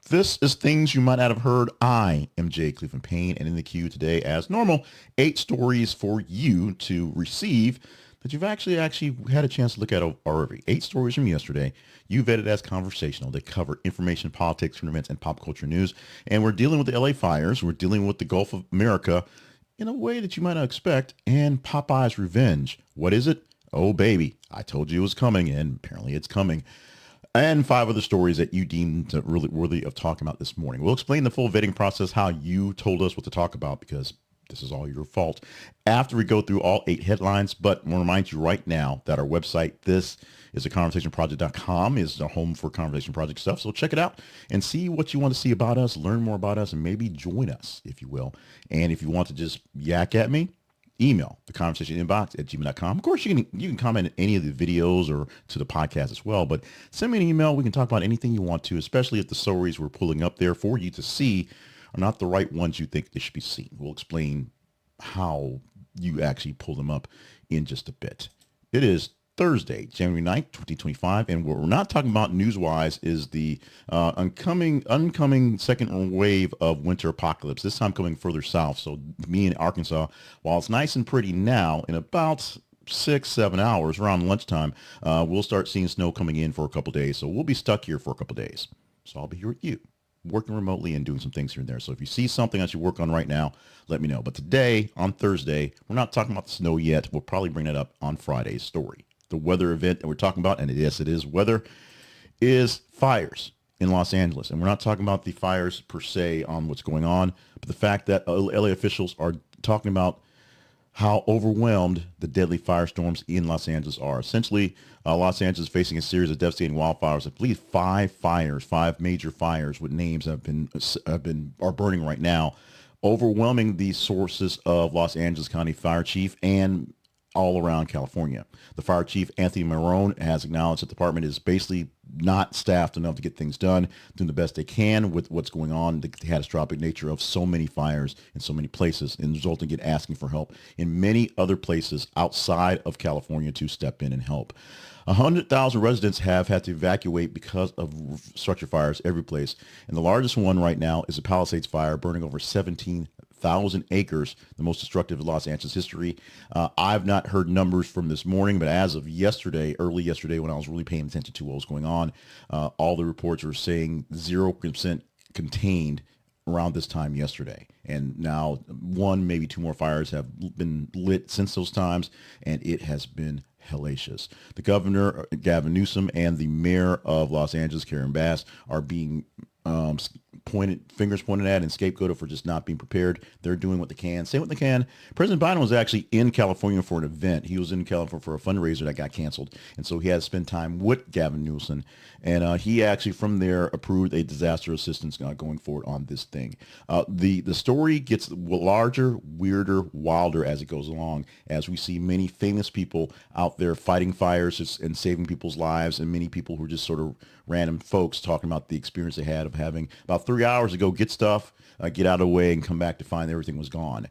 This is things you might not have heard. I am Jay Cleveland Payne, and in the queue today, as normal, 8 stories for you to receive that you've actually had a chance to look at already. 8 stories from yesterday. You vetted as conversational. They cover information, politics, current events, and pop culture news. And we're dealing with the LA fires. We're dealing with the Gulf of America in a way that you might not expect. And Popeye's revenge. What is it? Oh, baby. I told you it was coming, and apparently it's coming. And 5 other stories that you deemed really worthy of talking about this morning. We'll explain the full vetting process, how you told us what to talk about, because this is all your fault, after we go through all 8 headlines. But I want to remind you right now that our website, this is a conversationproject.com, is the home for Conversation Project stuff. So check it out and see what you want to see about us, learn more about us, and maybe join us, if you will. And if you want to just yak at me, email the conversation inbox at gmail.com. Of course, you can comment on any of the videos or to the podcast as well, but send me an email. We can talk about anything you want to, especially if the stories we're pulling up there for you to see are not the right ones you think they should be seen. We'll explain how you actually pull them up in just a bit. It is Thursday, January 9th, 2025, and what we're not talking about news-wise is the oncoming second wave of winter apocalypse, this time coming further south. So me in Arkansas, while it's nice and pretty now, in about 6-7 hours around lunchtime, we'll start seeing snow coming in for a couple days. So we'll be stuck here for a couple days. So I'll be here with you, working remotely and doing some things here and there. So if you see something I should work on right now, let me know. But today, on Thursday, we're not talking about the snow yet. We'll probably bring that up on Friday's story. The weather event that we're talking about, and yes, it is weather, is fires in Los Angeles. And we're not talking about the fires per se on what's going on, but the fact that LA officials are talking about how overwhelmed the deadly firestorms in Los Angeles are. Essentially, Los Angeles is facing a series of devastating wildfires. I believe 5 major fires with names are burning right now, overwhelming the sources of Los Angeles County Fire Chief and all around California. The fire chief, Anthony Marone, has acknowledged that the department is basically not staffed enough to get things done, doing the best they can with what's going on, the catastrophic nature of so many fires in so many places, and resulting in asking for help in many other places outside of California to step in and help. 100,000 residents have had to evacuate because of structure fires every place. And the largest one right now is the Palisades fire, burning over 17,000 acres, the most destructive in Los Angeles history. I've not heard numbers from this morning, but as of yesterday, early yesterday, when I was really paying attention to what was going on, all the reports were saying 0% contained around this time yesterday. And now 1, maybe 2 more fires have been lit since those times, and it has been hellacious. The governor, Gavin Newsom, and the mayor of Los Angeles, Karen Bass, are being fingers pointed at and scapegoated for just not being prepared. They're doing what they can, saying what they can. President Biden was actually in California for an event. He was in California for a fundraiser that got canceled. And so he had to spend time with Gavin Newsom. And he actually from there approved a disaster assistance going forward on this thing. The story gets larger, weirder, wilder as it goes along, as we see many famous people out there fighting fires and saving people's lives, and many people who are just sort of random folks talking about the experience they had of having about 3 hours to go get stuff, get out of the way, and come back to find everything was gone.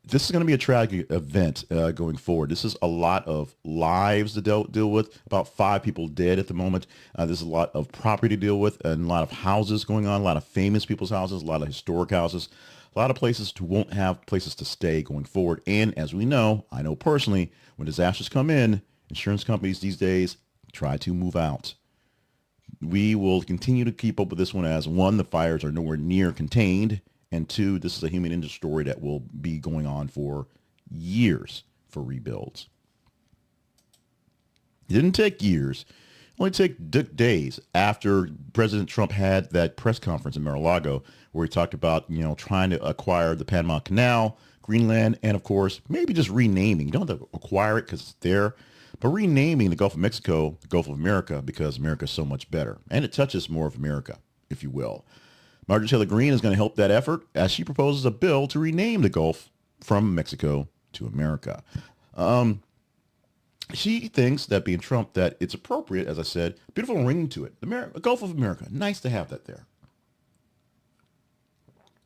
This is going to be a tragic event going forward. This is a lot of lives to deal with, about 5 people dead at the moment. There's a lot of property to deal with, and a lot of houses going on, a lot of famous people's houses, a lot of historic houses, a lot of places who won't have places to stay going forward. And as we know, I know personally, when disasters come in, insurance companies these days try to move out. We will continue to keep up with this one as, 1, the fires are nowhere near contained, and 2, this is a human interest story that will be going on for years for rebuilds. It didn't take years. It only took days after President Trump had that press conference in Mar-a-Lago where he talked about, trying to acquire the Panama Canal, Greenland, and of course, maybe just renaming. You don't have to acquire it because it's there, but renaming the Gulf of Mexico, the Gulf of America, because America is so much better. And it touches more of America, if you will. Marjorie Greene is going to help that effort as she proposes a bill to rename the Gulf from Mexico to America. She thinks that being Trump, that it's appropriate, as I said, beautiful ring to it. The Gulf of America, nice to have that there.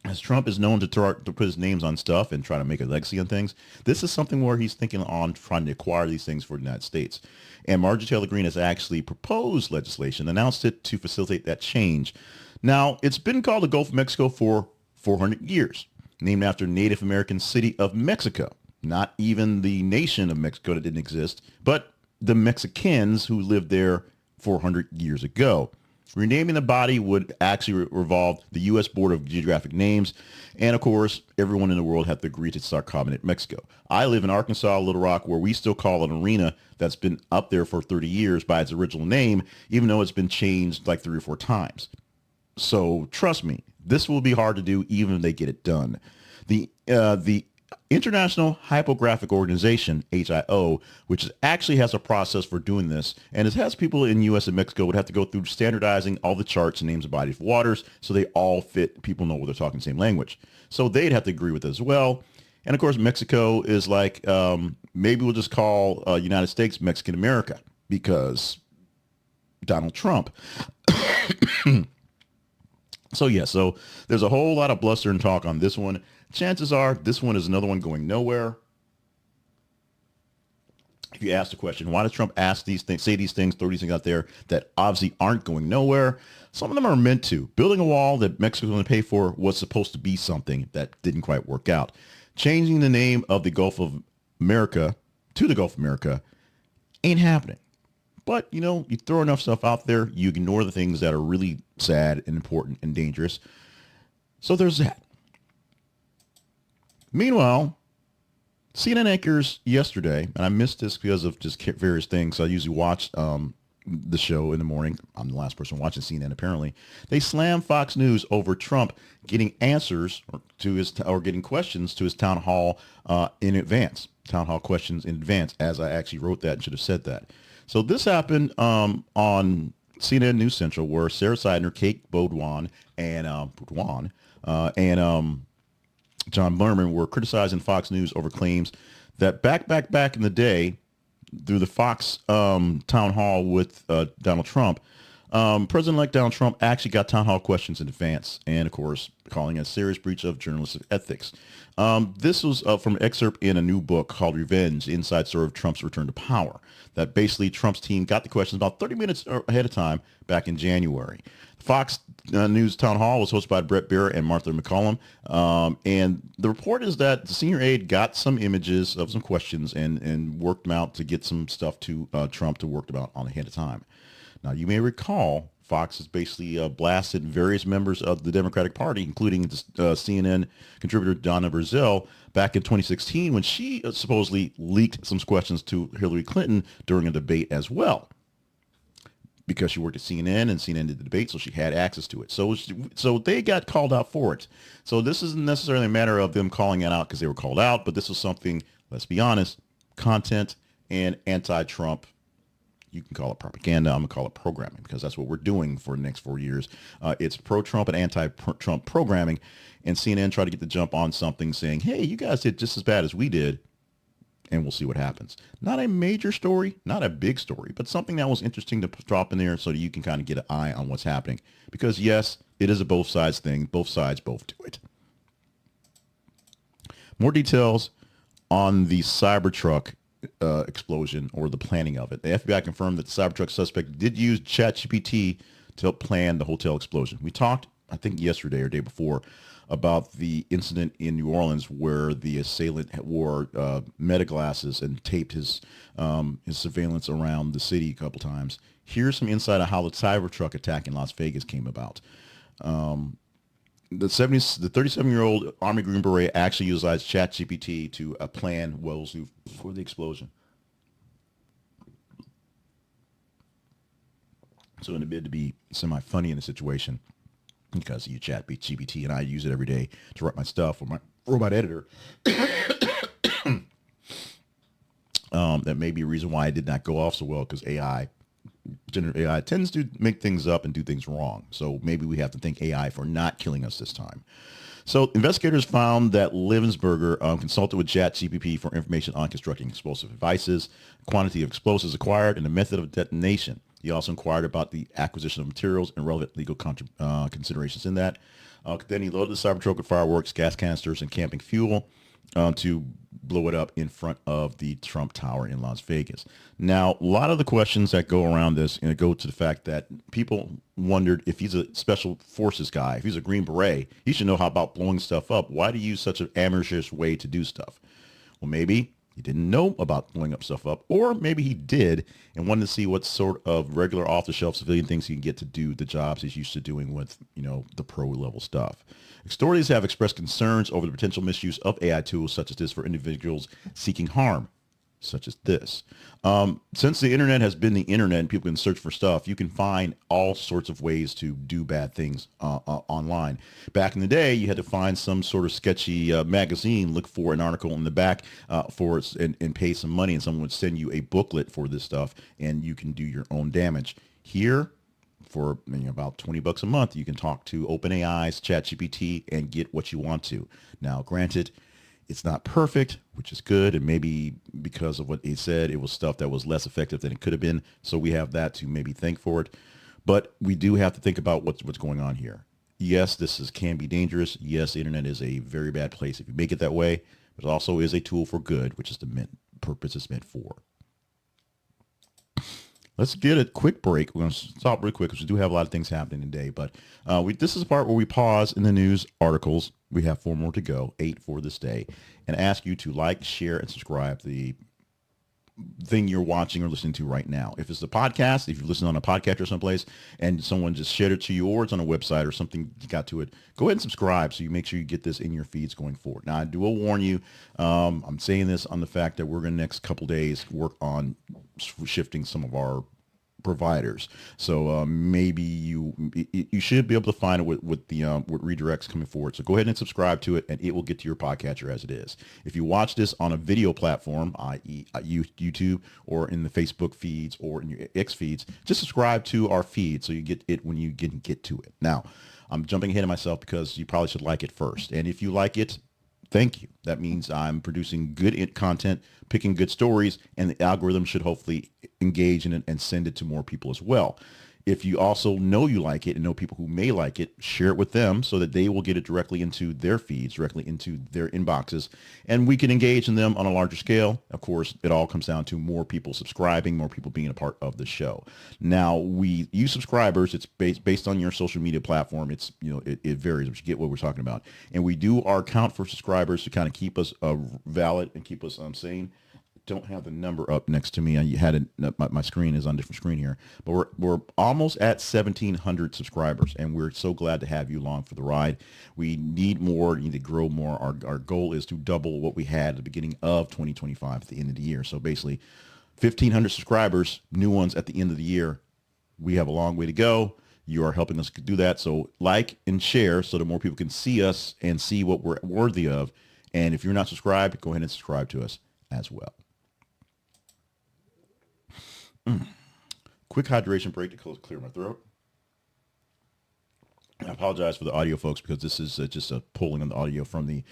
As Trump is known to put his names on stuff and try to make a legacy on things, this is something where he's thinking on trying to acquire these things for the United States. And Marjorie Taylor Greene has actually proposed legislation, announced it to facilitate that change. Now, it's been called the Gulf of Mexico for 400 years, named after Native American city of Mexico. Not even the nation of Mexico that didn't exist, but the Mexicans who lived there 400 years ago. Renaming the body would actually revolve the U.S. Board of Geographic Names, and of course, everyone in the world had to agree to start calling it Mexico. I live in Arkansas, Little Rock, where we still call an arena that's been up there for 30 years by its original name, even though it's been changed like 3 or 4 times. So trust me, this will be hard to do even if they get it done. The International Hypographic Organization, HIO, which actually has a process for doing this, and it has people in U.S. and Mexico would have to go through standardizing all the charts and names of bodies of waters so they all fit, people know what they're talking the same language. So they'd have to agree with it as well. And of course, Mexico is like, maybe we'll just call United States Mexican America because Donald Trump. So there's a whole lot of bluster and talk on this one. Chances are this one is another one going nowhere. If you ask the question, why does Trump ask these things, say these things, throw these things out there that obviously aren't going nowhere? Some of them are meant to. Building a wall that Mexico's going to pay for was supposed to be something that didn't quite work out. Changing the name of the Gulf of America to the Gulf of America ain't happening. But, you throw enough stuff out there, you ignore the things that are really sad and important and dangerous. So there's that. Meanwhile, CNN anchors yesterday, and I missed this because of just various things. I usually watch the show in the morning. I'm the last person watching CNN, apparently. They slammed Fox News over Trump getting answers or getting questions to his town hall in advance. Town hall questions in advance, as I actually wrote that and should have said that. So this happened on CNN News Central, where Sarah Seidner, Kate Baudouin, and John Berman were criticizing Fox News over claims that back in the day, through the Fox town hall with Donald Trump, President-elect Donald Trump actually got town hall questions in advance, and of course, calling it a serious breach of journalistic ethics. This was from an excerpt in a new book called Revenge, Inside Story of Trump's Return to Power, that basically Trump's team got the questions about 30 minutes ahead of time back in January. Fox News Town Hall was hosted by Brett Baier and Martha McCallum. And the report is that the senior aide got some images of some questions and worked them out to get some stuff to Trump to work them out on ahead of time. Now, you may recall Fox has basically blasted various members of the Democratic Party, including CNN contributor Donna Brazile, back in 2016 when she supposedly leaked some questions to Hillary Clinton during a debate as well, because she worked at CNN and CNN did the debate, so she had access to it. So they got called out for it. So this isn't necessarily a matter of them calling it out because they were called out, but this was something, let's be honest, content and anti-Trump. You can call it propaganda. I'm going to call it programming because that's what we're doing for the next 4 years. It's pro-Trump and anti-Trump programming. And CNN tried to get the jump on something saying, hey, you guys did just as bad as we did. And we'll see what happens. Not a major story, not a big story, but something that was interesting to drop in there so that you can kind of get an eye on what's happening. Because yes, it is a both sides thing. Both sides both do it. More details on the Cybertruck explosion or the planning of it. The FBI confirmed that the Cybertruck suspect did use ChatGPT to help plan the hotel explosion. We talked, I think yesterday or day before, about the incident in New Orleans where the assailant wore meta glasses and taped his surveillance around the city a couple times. Here's some insight on how the Cybertruck attack in Las Vegas came about. The 37-year-old Army Green Beret actually utilized ChatGPT to plan wells for the explosion. So in a bid to be semi-funny in the situation, because you ChatGPT and I use it every day to write my stuff with my robot editor, that may be a reason why I did not go off so well, because generative AI tends to make things up and do things wrong. So maybe we have to thank AI for not killing us this time. So investigators found that Livensberger consulted with ChatGPT for information on constructing explosive devices, quantity of explosives acquired, and the method of detonation. He also inquired about the acquisition of materials and relevant legal considerations in that. Then he loaded the Cybertruck with fireworks, gas canisters, and camping fuel to blow it up in front of the Trump Tower in Las Vegas. Now, a lot of the questions that go around this go to the fact that people wondered if he's a special forces guy, if he's a Green Beret, he should know how about blowing stuff up. Why do you use such an amateurish way to do stuff? Well, maybe he didn't know about blowing up stuff up, or maybe he did and wanted to see what sort of regular off-the-shelf civilian things he can get to do the jobs he's used to doing with, the pro-level stuff. Authorities have expressed concerns over the potential misuse of AI tools such as this for individuals seeking harm, such as this. Since the internet has been the internet and people can search for stuff, you can find all sorts of ways to do bad things online. Back in the day, you had to find some sort of sketchy magazine, look for an article in the back for it, and pay some money, and someone would send you a booklet for this stuff, and you can do your own damage. Here, for about $20 a month, you can talk to OpenAI's ChatGPT and get what you want to. Now, granted, it's not perfect, which is good, and maybe because of what he said, it was stuff that was less effective than it could have been. So we have that to maybe thank for it. But we do have to think about what's going on here. Yes, can be dangerous. Yes, the internet is a very bad place if you make it that way, but it also is a tool for good, which is the purpose it's meant for. Let's get a quick break. We're going to stop real quick because we do have a lot of things happening today. But this is the part where we pause in the news articles. We have 4 more to go, 8 for this day, and ask you to like, share, and subscribe to the thing you're watching or listening to right now. If it's a podcast, if you're listening on a podcast or someplace and someone just shared it to you, or it's on a website or something you got to it, go ahead and subscribe so you make sure you get this in your feeds going forward. Now, I do warn you, I'm saying this on the fact that we're going to next couple days work on shifting some of our providers. So maybe you should be able to find it with redirects coming forward. So go ahead and subscribe to it, and it will get to your podcatcher as it is. If you watch this on a video platform, i.e. YouTube, or in the Facebook feeds or in your X feeds, just subscribe to our feed so you get it when you get to it. Now, I'm jumping ahead of myself because you probably should like it first. And if you like it, thank you. That means I'm producing good content, picking good stories, and the algorithm should hopefully engage in it and send it to more people as well. If you also know you like it and know people who may like it, share it with them so that they will get it directly into their feeds, directly into their inboxes, and we can engage in them on a larger scale. Of course, it all comes down to more people subscribing, more people being a part of the show. Now, you subscribers, it's based on your social media platform. It's, it varies, but you get what we're talking about. And we do our count for subscribers to kind of keep us valid and keep us sane. Don't have the number up next to me. I had it. My screen is on a different screen here, but we're almost at 1,700 subscribers, and we're so glad to have you along for the ride. We need more. We need to grow more. Our goal is to double what we had at the beginning of 2025 at the end of the year. So basically, 1,500 subscribers, new ones at the end of the year. We have a long way to go. You are helping us do that. So like and share so that more people can see us and see what we're worthy of. And if you're not subscribed, go ahead and subscribe to us as well. Quick hydration break to clear my throat. I apologize for the audio, folks, because this is just a pulling on the audio from the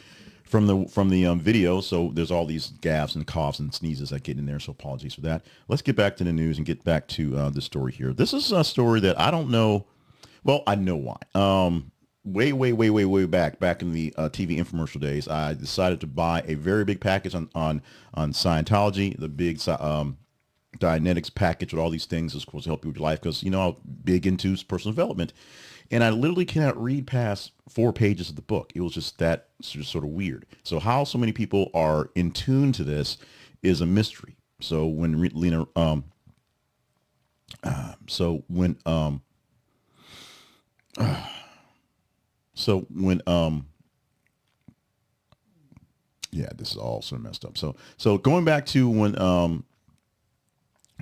video. So there's all these gaffs and coughs and sneezes that get in there. So apologies for that. Let's get back to the news and get back to the story here. This is a story that I don't know. Well, I know why. Way back in the TV infomercial days, I decided to buy a very big package on Scientology, the big Dianetics package with all these things is supposed to help you with your life because, I'm big into personal development. And I literally cannot read past 4 pages of the book. It was just sort of weird. So how so many people are in tune to this is a mystery. So when this is all sort of messed up. So going back to when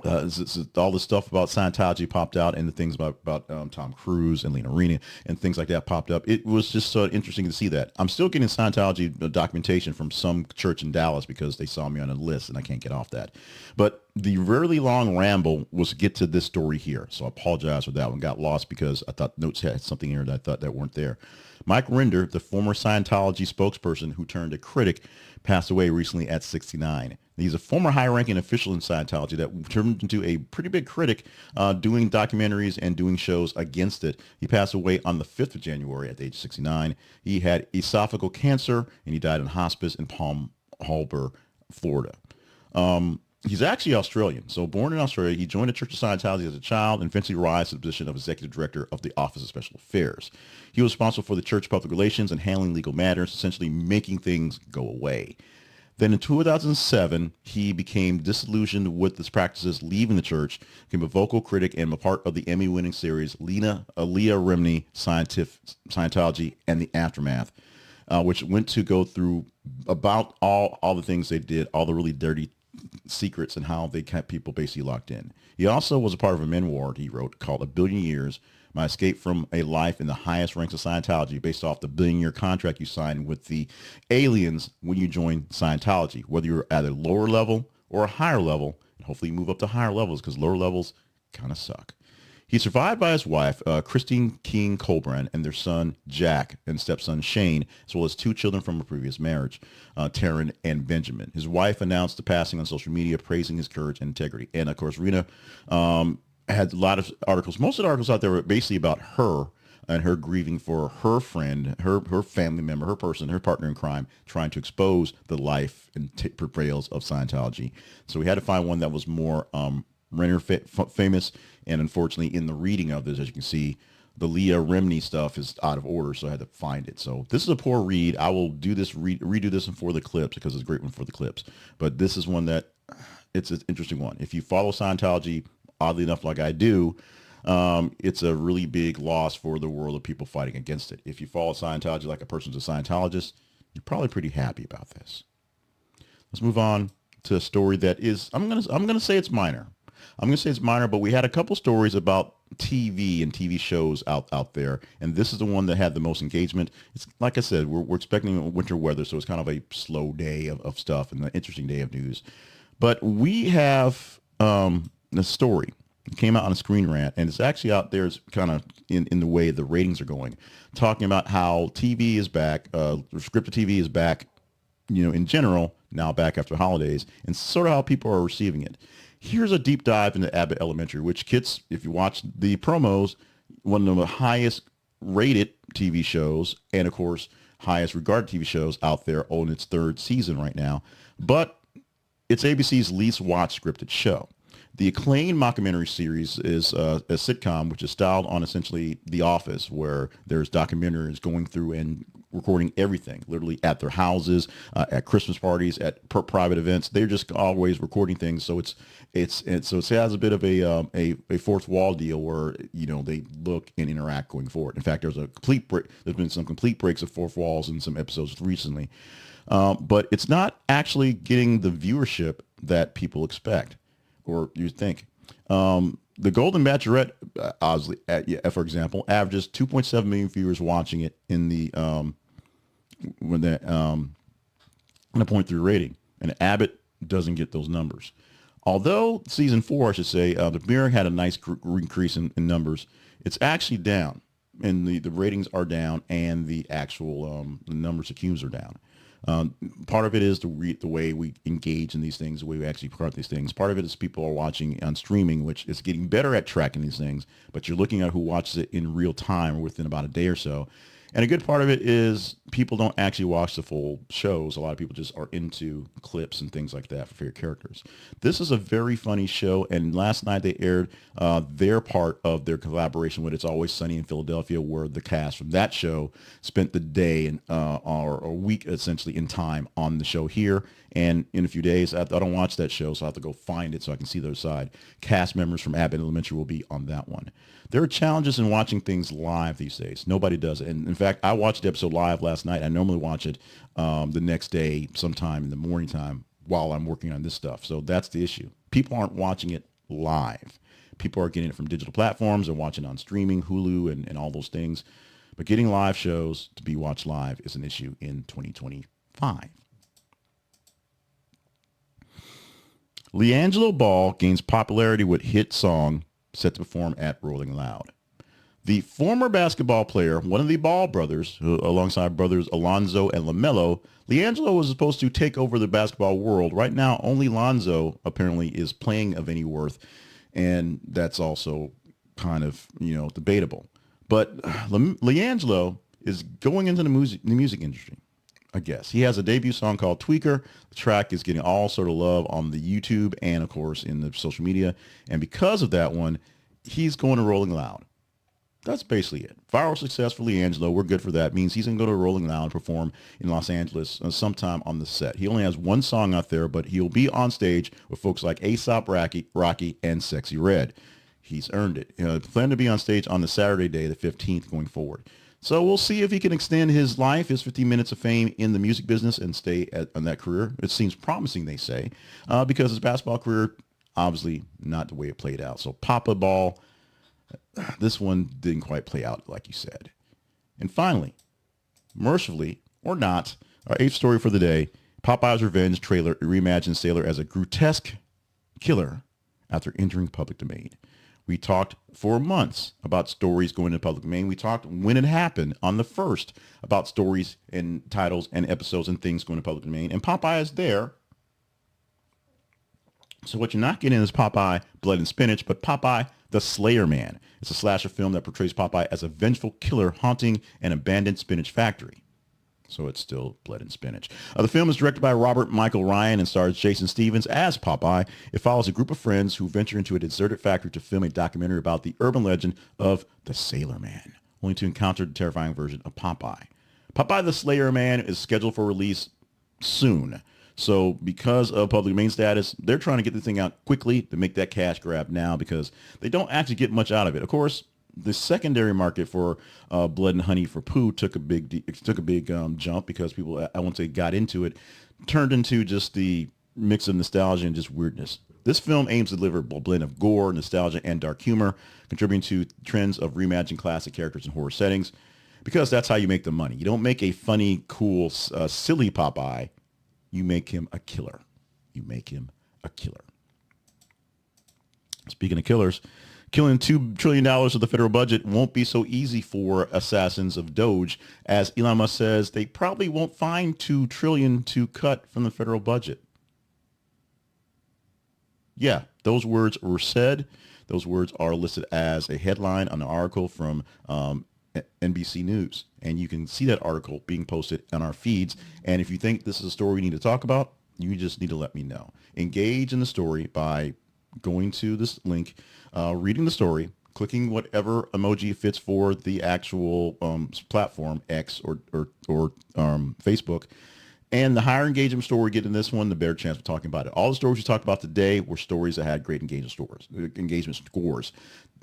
all the stuff about Scientology popped out, and the things about Tom Cruise and Lena Rena and things like that popped up. It was just so interesting to see that. I'm still getting Scientology documentation from some church in Dallas because they saw me on a list and I can't get off that. But the really long ramble was to get to this story here. So I apologize for that one. Got lost because I thought notes had something here that I thought that weren't there. Mike Rinder, the former Scientology spokesperson who turned a critic, passed away recently at 69. He's a former high-ranking official in Scientology that turned into a pretty big critic, doing documentaries and doing shows against it. He passed away on the 5th of January at the age of 69. He had esophageal cancer, and he died in hospice in Palm Harbor, Florida. He's actually Australian. So born in Australia, he joined the Church of Scientology as a child and eventually rise to the position of executive director of the Office of Special Affairs. He was responsible for the church public relations and handling legal matters, essentially making things go away. Then in 2007, he became disillusioned with his practices, leaving the church, became a vocal critic and a part of the Emmy-winning series LiAngelo Scientology and the Aftermath, which went to go through about all the things they did, all the really dirty secrets and how they kept people basically locked in. He also was a part of a memoir he wrote called A Billion Years, My Escape from a Life in the Highest Ranks of Scientology, based off the billion-year contract you signed with the aliens when you join Scientology, whether you're at a lower level or a higher level. And hopefully you move up to higher levels because lower levels kind of suck. He's survived by his wife, Christine King Colbrand, and their son, Jack, and stepson, Shane, as well as 2 children from a previous marriage, Taryn and Benjamin. His wife announced the passing on social media, praising his courage and integrity. And, of course, Rena had a lot of articles. Most of the articles out there were basically about her and her grieving for her friend, her family member, her person, her partner in crime, trying to expose the life and portrayals of Scientology. So we had to find one that was more Rinder famous, and unfortunately in the reading of this, as you can see, the Leah Remini stuff is out of order, so I had to find it. So this is a poor read. I will do this, redo this one for the clips because it's a great one for the clips. But this is one that, it's an interesting one. If you follow Scientology, oddly enough, like I do, it's a really big loss for the world of people fighting against it. If you follow Scientology like a person's a Scientologist, you're probably pretty happy about this. Let's move on to a story that is, I'm gonna say it's minor. I'm going to say it's minor, but we had a couple stories about TV and TV shows out there, and this is the one that had the most engagement. It's like I said, we're expecting winter weather, so it's kind of a slow day of stuff and an interesting day of news. But we have a story. It came out on a Screen Rant, and it's actually out there. It's kind of in the way the ratings are going, talking about how TV is back, scripted TV is back, in general, now back after holidays, and sort of how people are receiving it. Here's a deep dive into Abbott Elementary, which gets, if you watch the promos, one of the highest rated TV shows and, of course, highest regarded TV shows out there on its 3rd season right now. But it's ABC's least watched scripted show. The acclaimed mockumentary series is a sitcom which is styled on essentially The Office, where there's documentaries going through and recording everything, literally at their houses, at Christmas parties, at private events. They're just always recording things. So it has a bit of a fourth wall deal where they look and interact going forward. In fact, there's been some complete breaks of fourth walls in some episodes recently, but it's not actually getting the viewership that people expect or you think. The Golden Bachelorette, for example, averages 2.7 million viewers watching it in the when the in a 0.3 rating, and Abbott doesn't get those numbers. Although season 4, I should say, the Mirror had a nice increase in numbers. It's actually down, and the ratings are down, and the actual the numbers of cues are down. Part of it is the way we engage in these things, the way we actually promote these things. Part of it is people are watching on streaming, which is getting better at tracking these things, but you're looking at who watches it in real time or within about a day or so. And a good part of it is people don't actually watch the full shows. A lot of people just are into clips and things like that for favorite characters. This is a very funny show, and last night they aired their part of their collaboration with It's Always Sunny in Philadelphia, where the cast from that show spent the day or a week essentially in time on the show here. And in a few days, I don't watch that show, so I have to go find it so I can see the other side. Cast members from Abbott Elementary will be on that one. There are challenges in watching things live these days. Nobody does it. And in fact, I watched the episode live last night. I normally watch it the next day, sometime in the morning time while I'm working on this stuff. So that's the issue. People aren't watching it live. People are getting it from digital platforms and watching on streaming, Hulu, and all those things. But getting live shows to be watched live is an issue in 2025. LiAngelo Ball gains popularity with hit song set to perform at Rolling Loud. The former basketball player, one of the Ball brothers, alongside brothers Alonzo and LaMelo, LiAngelo was supposed to take over the basketball world. Right now, only Lonzo apparently is playing of any worth, and that's also kind of, debatable. But LiAngelo is going into the music industry. I guess. He has a debut song called Tweaker. The track is getting all sort of love on the YouTube and, of course, in the social media. And because of that one, he's going to Rolling Loud. That's basically it. Viral success for LiAngelo. We're good for that. Means he's going to go to Rolling Loud and perform in Los Angeles sometime on the set. He only has one song out there, but he'll be on stage with folks like A$AP Rocky, and Sexy Red. He's earned it. Plan to be on stage on the Saturday day, the 15th, going forward. So we'll see if he can extend his life, his 15 minutes of fame in the music business and stay on that career. It seems promising, they say, because his basketball career, obviously not the way it played out. So Papa Ball, this one didn't quite play out like you said. And finally, mercifully or not, our 8th story for the day, Popeye's Revenge trailer reimagines Sailor as a grotesque killer after entering public domain. We talked for months about stories going into public domain. We talked when it happened on the 1st about stories and titles and episodes and things going to public domain. And Popeye is there. So what you're not getting is Popeye Blood and Spinach, but Popeye the Slayer Man. It's a slasher film that portrays Popeye as a vengeful killer haunting an abandoned spinach factory. So it's still Blood and Spinach. The film is directed by Robert Michael Ryan and stars Jason Stevens as Popeye. It follows a group of friends who venture into a deserted factory to film a documentary about the urban legend of the Sailor Man, only to encounter the terrifying version of Popeye. Popeye the Slayer Man is scheduled for release soon. So because of public domain status, they're trying to get the thing out quickly to make that cash grab now because they don't actually get much out of it. Of course, the secondary market for Blood and Honey for Pooh took a big jump because people, I won't say got into it, turned into just the mix of nostalgia and just weirdness. This film aims to deliver a blend of gore, nostalgia, and dark humor, contributing to trends of reimagining classic characters in horror settings, because that's how you make the money. You don't make a funny, cool, silly Popeye. You make him a killer. You make him a killer. Speaking of killers, killing $2 trillion of the federal budget won't be so easy for assassins of Doge, as Elon Musk says they probably won't find $2 trillion to cut from the federal budget. Yeah, those words were said. Those words are listed as a headline on an article from NBC News. And you can see that article being posted on our feeds. And if you think this is a story we need to talk about, you just need to let me know. Engage in the story by going to this link, reading the story, clicking whatever emoji fits for the actual platform, X or Facebook. And the higher engagement story we get in this one, the better chance of talking about it. All the stories we talked about today were stories that had great engagement scores.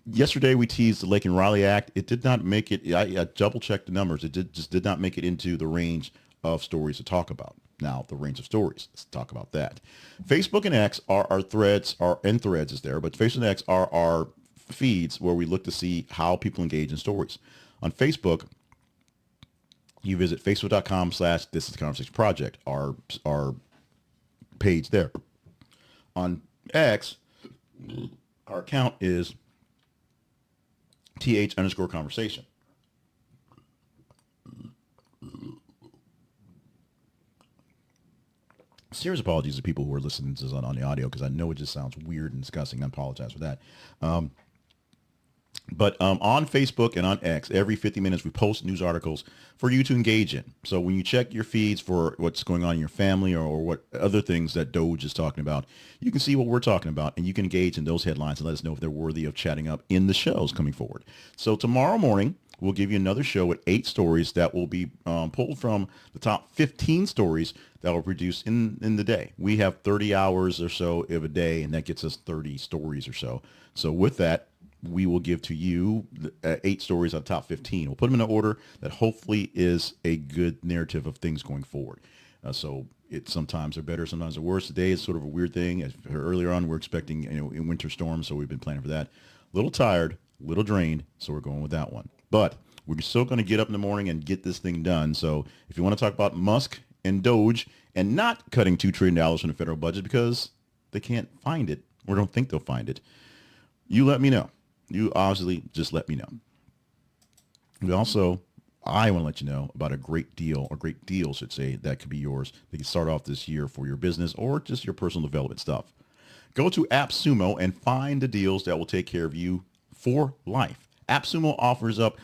Yesterday, we teased the Lake and Riley Act. It did not make it. I double-checked the numbers. It just did not make it into the range of stories to talk about. Now, the range of stories. Let's talk about that. Facebook and X are our threads, and Threads is there, but Facebook and X are our feeds where we look to see how people engage in stories. On Facebook, you visit facebook.com/This Is the Conversation Project, our page there. On X, our account is th_conversation. Serious apologies to people who are listening to this on the audio because I know it just sounds weird and disgusting. I apologize for that. But on Facebook and on X, every 50 minutes we post news articles for you to engage in. So when you check your feeds for what's going on in your family or what other things that Doge is talking about, you can see what we're talking about and you can engage in those headlines and let us know if they're worthy of chatting up in the shows coming forward. So tomorrow morning, we'll give you another show with 8 stories that will be pulled from the top 15 stories that were produced in the day. We have 30 hours or so of a day, and that gets us 30 stories or so. So with that, we will give to you 8 stories on top 15. We'll put them in an order that hopefully is a good narrative of things going forward. So it sometimes are better, sometimes are worse. Today is sort of a weird thing. As earlier on, we're expecting a winter storm, so we've been planning for that. A little tired, a little drained, so we're going with that one. But we're still going to get up in the morning and get this thing done. So if you want to talk about Musk and Doge and not cutting $2 trillion from the federal budget because they can't find it or don't think they'll find it, you let me know. You obviously just let me know. I want to let you know about a great deal, or great deals, should say, that could be yours. They can start off this year for your business or just your personal development stuff. Go to AppSumo and find the deals that will take care of you for life. AppSumo offers up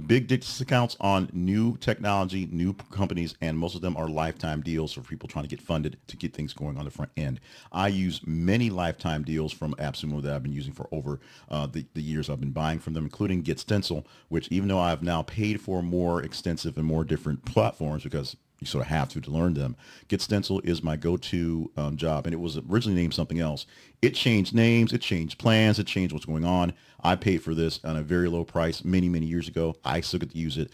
big discounts on new technology, new companies, and most of them are lifetime deals for people trying to get funded to get things going on the front end. I use many lifetime deals from AppSumo that I've been using for over the years I've been buying from them, including Get Stencil, which even though I've now paid for more extensive and more different platforms because you sort of have to learn them. Get Stencil is my go-to job, and it was originally named something else. It changed names, it changed plans, it changed what's going on. I paid for this on a very low price many, many years ago. I still get to use it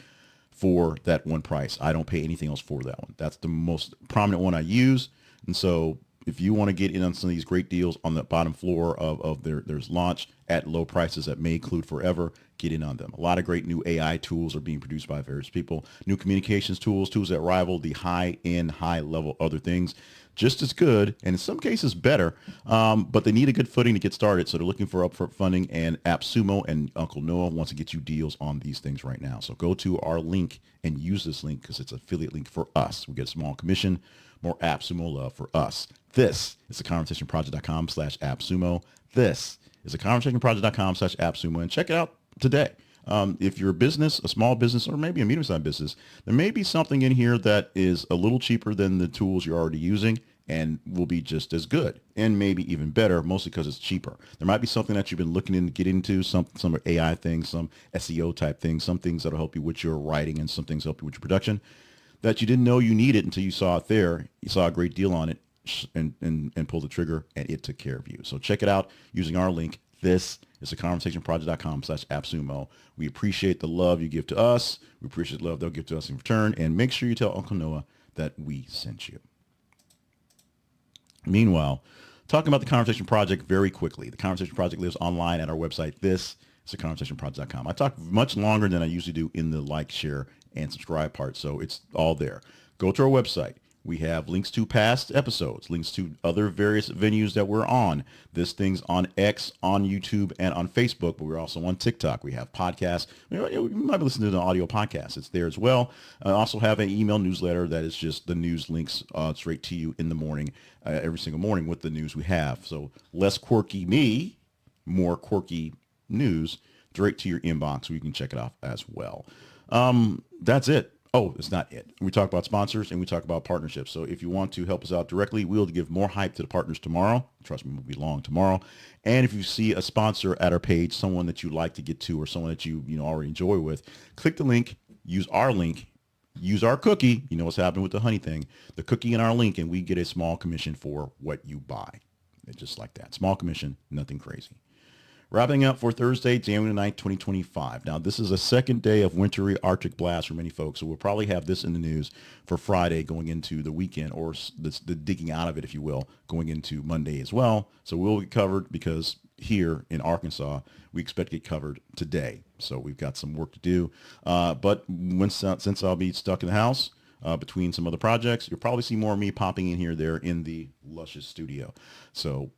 for that one price. I don't pay anything else for that one. That's the most prominent one I use. And so if you want to get in on some of these great deals on the bottom floor of there's launch at low prices that may include forever, get in on them. A lot of great new AI tools are being produced by various people. New communications tools that rival the high-end, high-level other things. Just as good, and in some cases better, but they need a good footing to get started. So they're looking for upfront funding, and AppSumo and Uncle Noah wants to get you deals on these things right now. So go to our link and use this link because it's an affiliate link for us. We get a small commission, more AppSumo love for us. This is theconversationproject.com/AppSumo. This is theconversationproject.com/AppSumo, and check it out today. If you're a business, a small business, or maybe a medium-sized business, there may be something in here that is a little cheaper than the tools you're already using and will be just as good and maybe even better, mostly because it's cheaper. There might be something that you've been looking to get into, some AI things, some SEO type things, some things that'll help you with your writing and some things help you with your production that you didn't know you needed until you saw it there. You saw a great deal on it and pulled the trigger, and it took care of you. So check it out using our link. This is theconversationproject.com/AppSumo. We appreciate the love you give to us. We appreciate the love they'll give to us in return. And make sure you tell Uncle Noah that we sent you. Meanwhile, talking about the Conversation Project very quickly. The Conversation Project lives online at our website. This is theconversationproject.com. I talk much longer than I usually do in the like, share, and subscribe part, so it's all there. Go to our website. We have links to past episodes, links to other various venues that we're on. This thing's on X, on YouTube, and on Facebook, but we're also on TikTok. We have podcasts. You might be listening to the audio podcast. It's there as well. I also have an email newsletter that is just the news links straight to you in the morning, every single morning with the news we have. So less quirky me, more quirky news straight to your inbox so you can check it off as well. That's it. Oh, it's not it. We talk about sponsors and we talk about partnerships. So if you want to help us out directly, we'll give more hype to the partners tomorrow. Trust me, we'll be long tomorrow. And if you see a sponsor at our page, someone that you like to get to or someone that you already enjoy with, click the link, use our cookie. You know what's happening with the honey thing, the cookie in our link, and we get a small commission for what you buy. It's just like that. Small commission, nothing crazy. Wrapping up for Thursday, January 9th, 2025. Now, this is a second day of wintry Arctic blast for many folks, so we'll probably have this in the news for Friday going into the weekend, or the digging out of it, if you will, going into Monday as well. So we'll get covered because here in Arkansas, we expect to get covered today. So we've got some work to do. But since I'll be stuck in the house between some other projects, you'll probably see more of me popping in here there in the luscious studio. So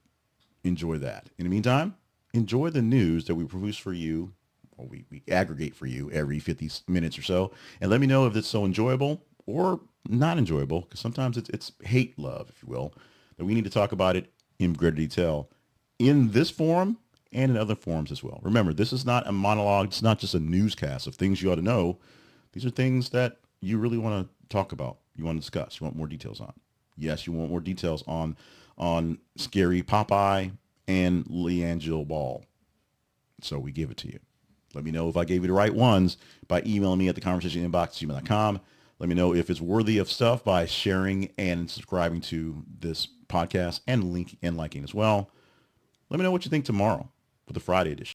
enjoy that. In the meantime, enjoy the news that we produce for you, or we aggregate for you every 50 minutes or so, and let me know if it's so enjoyable or not enjoyable, because sometimes it's hate love, if you will, that we need to talk about it in greater detail in this forum and in other forums as well. Remember, this is not a monologue. It's not just a newscast of things you ought to know. These are things that you really want to talk about, you want to discuss, you want more details on. Yes, you want more details on scary Popeye and LiAngelo ball. So we give it to you. Let me know if I gave you the right ones by emailing me at theconversationinbox@gmail.com. Let me know if it's worthy of stuff by sharing and subscribing to this podcast and liking as well. Let me know what you think tomorrow for the Friday edition.